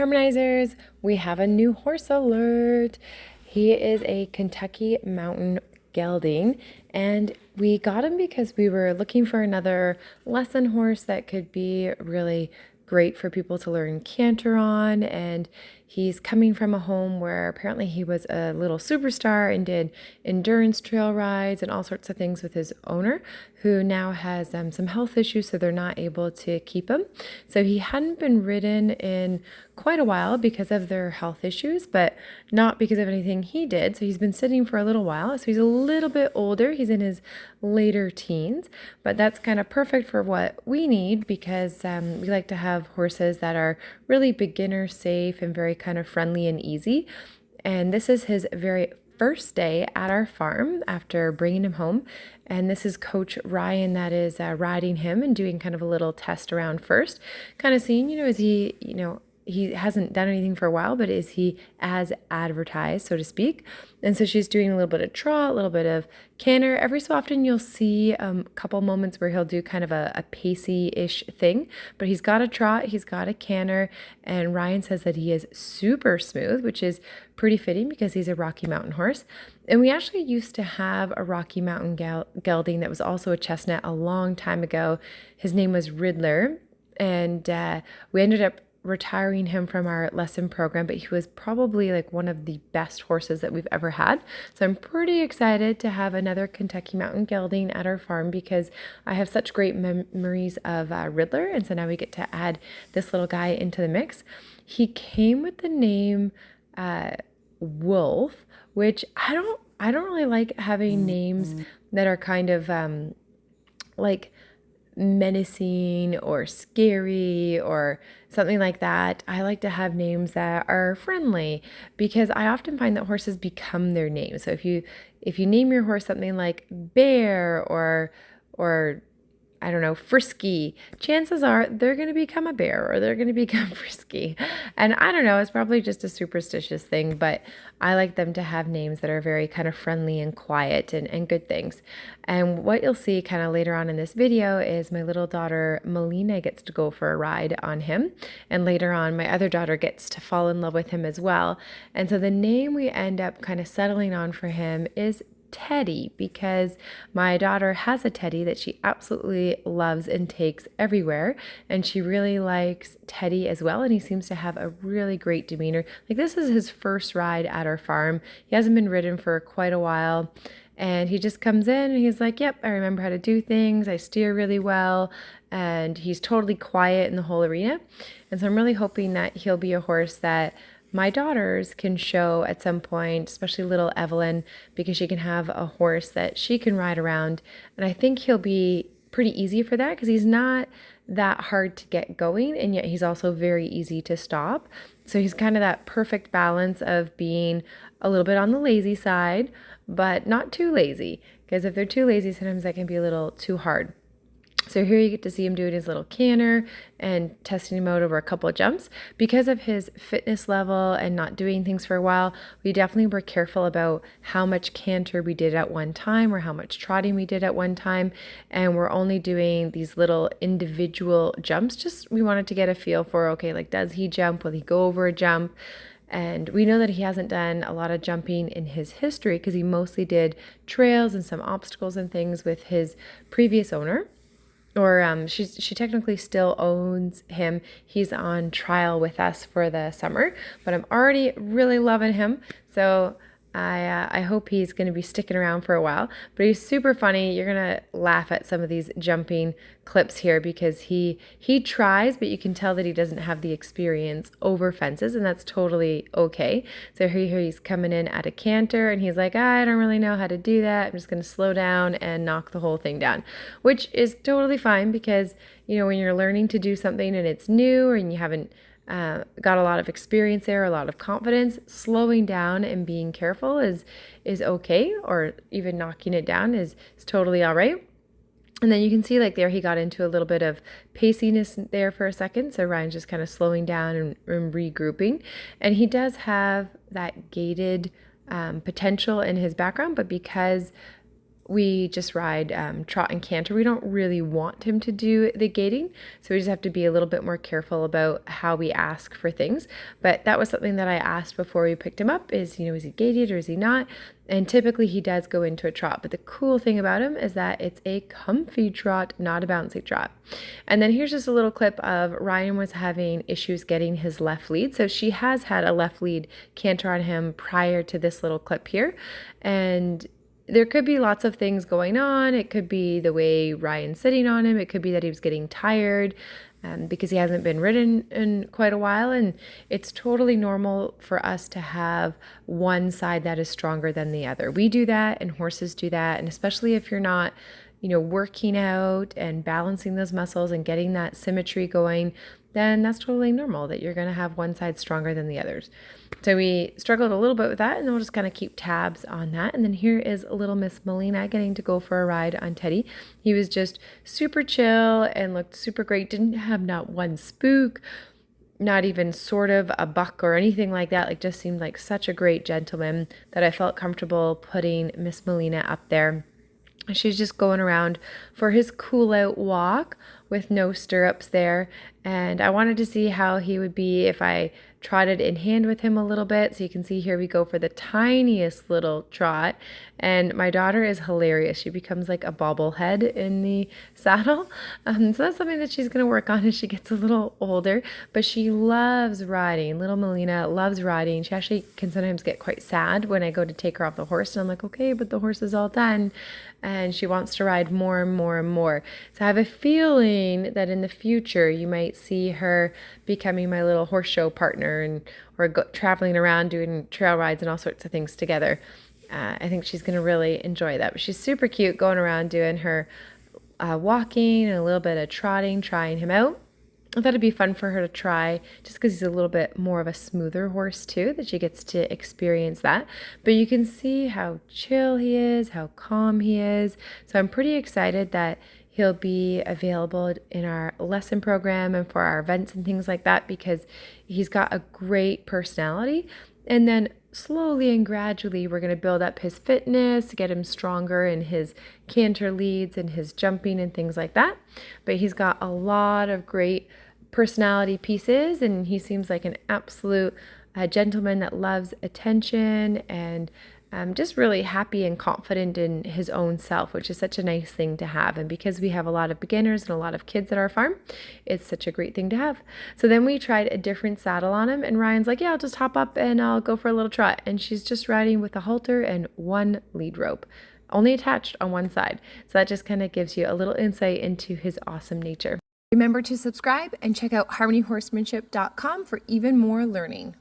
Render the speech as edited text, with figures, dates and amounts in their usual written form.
Harmonizers, we have a new horse alert. He is a Kentucky Mountain Gelding, and we got him because we were looking for another lesson horse that could be really great for people to learn canter on. And he's coming from a home where apparently he was a little superstar and did endurance trail rides and all sorts of things with his owner, who now has some health issues, so they're not able to keep him. So he hadn't been ridden in quite a while because of their health issues, but not because of anything he did. So he's been sitting for a little while. So he's a little bit older. He's in his later teens, but that's kind of perfect for what we need because we like to have horses that are really beginner safe and very kind of friendly and easy. And this is his very first day at our farm after bringing him home. And this is Coach Ryan that is riding him and doing kind of a little test around first, kind of seeing, is he, he hasn't done anything for a while, but is he as advertised, so to speak? And so she's doing a little bit of trot, a little bit of canter. Every so often you'll see a couple moments where he'll do kind of a pacey-ish thing, but he's got a trot, he's got a canter, and Ryan says that he is super smooth, which is pretty fitting because he's a Rocky Mountain horse. And we actually used to have a Rocky Mountain gelding that was also a chestnut a long time ago. His name was Riddler, and we ended up retiring him from our lesson program, but he was probably like one of the best horses that we've ever had. So I'm pretty excited to have another Kentucky Mountain Gelding at our farm because I have such great memories of Riddler, and so now we get to add this little guy into the mix. He came with the name Wolf, which I don't really like having names that are kind of like menacing or scary or something like that. I like to have names that are friendly because I often find that horses become their name. So if you name your horse something like Bear or I don't know, Frisky, chances are they're going to become a bear or they're going to become frisky. And I don't know, it's probably just a superstitious thing, but I like them to have names that are very kind of friendly and quiet and good things. And what you'll see kind of later on in this video is my little daughter Melina gets to go for a ride on him. And later on, my other daughter gets to fall in love with him as well. And so the name we end up kind of settling on for him is Teddy, because my daughter has a Teddy that she absolutely loves and takes everywhere, and she really likes Teddy as well, and he seems to have a really great demeanor. Like, this is his first ride at our farm. He hasn't been ridden for quite a while, and he just comes in and he's like, yep, I remember how to do things, I steer really well, and he's totally quiet in the whole arena. And so I'm really hoping that he'll be a horse that my daughters can show at some point, especially little Evelyn, because she can have a horse that she can ride around. And I think he'll be pretty easy for that because he's not that hard to get going, and yet he's also very easy to stop. So he's kind of that perfect balance of being a little bit on the lazy side, but not too lazy, because if they're too lazy, sometimes that can be a little too hard. So here you get to see him doing his little canter and testing him out over a couple of jumps. Because of his fitness level and not doing things for a while, we definitely were careful about how much canter we did at one time or how much trotting we did at one time. And we're only doing these little individual jumps. Just we wanted to get a feel for, okay, like, does he jump? Will he go over a jump? And we know that he hasn't done a lot of jumping in his history because he mostly did trails and some obstacles and things with his previous owner. Or she technically still owns him. He's on trial with us for the summer, but I'm already really loving him. So I hope he's going to be sticking around for a while. But he's super funny. You're going to laugh at some of these jumping clips here because he tries, but you can tell that he doesn't have the experience over fences, and that's totally okay. So here he's coming in at a canter, and he's like, I don't really know how to do that. I'm just going to slow down and knock the whole thing down, which is totally fine because, when you're learning to do something and it's new and you haven't got a lot of experience there, a lot of confidence, slowing down and being careful is okay, or even knocking it down is totally all right. And then you can see, like, there he got into a little bit of paciness there for a second. So Ryan's just kind of slowing down and regrouping. And he does have that gated potential in his background, but because we just ride trot and canter. We don't really want him to do the gaiting, so we just have to be a little bit more careful about how we ask for things. But that was something that I asked before we picked him up is, is he gaited or is he not? And typically he does go into a trot, but the cool thing about him is that it's a comfy trot, not a bouncy trot. And then here's just a little clip of Ryan was having issues getting his left lead. So she has had a left lead canter on him prior to this little clip here. And there could be lots of things going on. It could be the way Ryan's sitting on him. It could be that he was getting tired because he hasn't been ridden in quite a while. And it's totally normal for us to have one side that is stronger than the other. We do that and horses do that. And especially if you're not, working out and balancing those muscles and getting that symmetry going, then that's totally normal that you're going to have one side stronger than the others. So we struggled a little bit with that, and then we'll just kind of keep tabs on that. And then here is little Miss Melina getting to go for a ride on Teddy. He was just super chill and looked super great. Didn't have not one spook, not even sort of a buck or anything like that. Like, just seemed like such a great gentleman that I felt comfortable putting Miss Melina up there. She's just going around for his cool out walk with no stirrups there. And I wanted to see how he would be if I trotted in hand with him a little bit. So you can see here we go for the tiniest little trot. And my daughter is hilarious. She becomes like a bobblehead in the saddle. So that's something that she's going to work on as she gets a little older. But she loves riding. Little Melina loves riding. She actually can sometimes get quite sad when I go to take her off the horse. And I'm like, okay, but the horse is all done. And she wants to ride more and more and more. So I have a feeling that in the future you might see her becoming my little horse show partner and or traveling around doing trail rides and all sorts of things together. I think she's going to really enjoy that. But she's super cute going around doing her walking and a little bit of trotting, trying him out. I thought it'd be fun for her to try just because he's a little bit more of a smoother horse too, that she gets to experience that. But you can see how chill he is, how calm he is. So I'm pretty excited that he'll be available in our lesson program and for our events and things like that because he's got a great personality. And then slowly and gradually we're going to build up his fitness, get him stronger in his canter leads and his jumping and things like that. But he's got a lot of great personality pieces, and he seems like an absolute gentleman that loves attention and just really happy and confident in his own self, which is such a nice thing to have. And because we have a lot of beginners and a lot of kids at our farm, it's such a great thing to have. So then we tried a different saddle on him, and Ryan's like, yeah, I'll just hop up and I'll go for a little trot. And she's just riding with a halter and one lead rope, only attached on one side. So that just kind of gives you a little insight into his awesome nature. Remember to subscribe and check out harmonyhorsemanship.com for even more learning.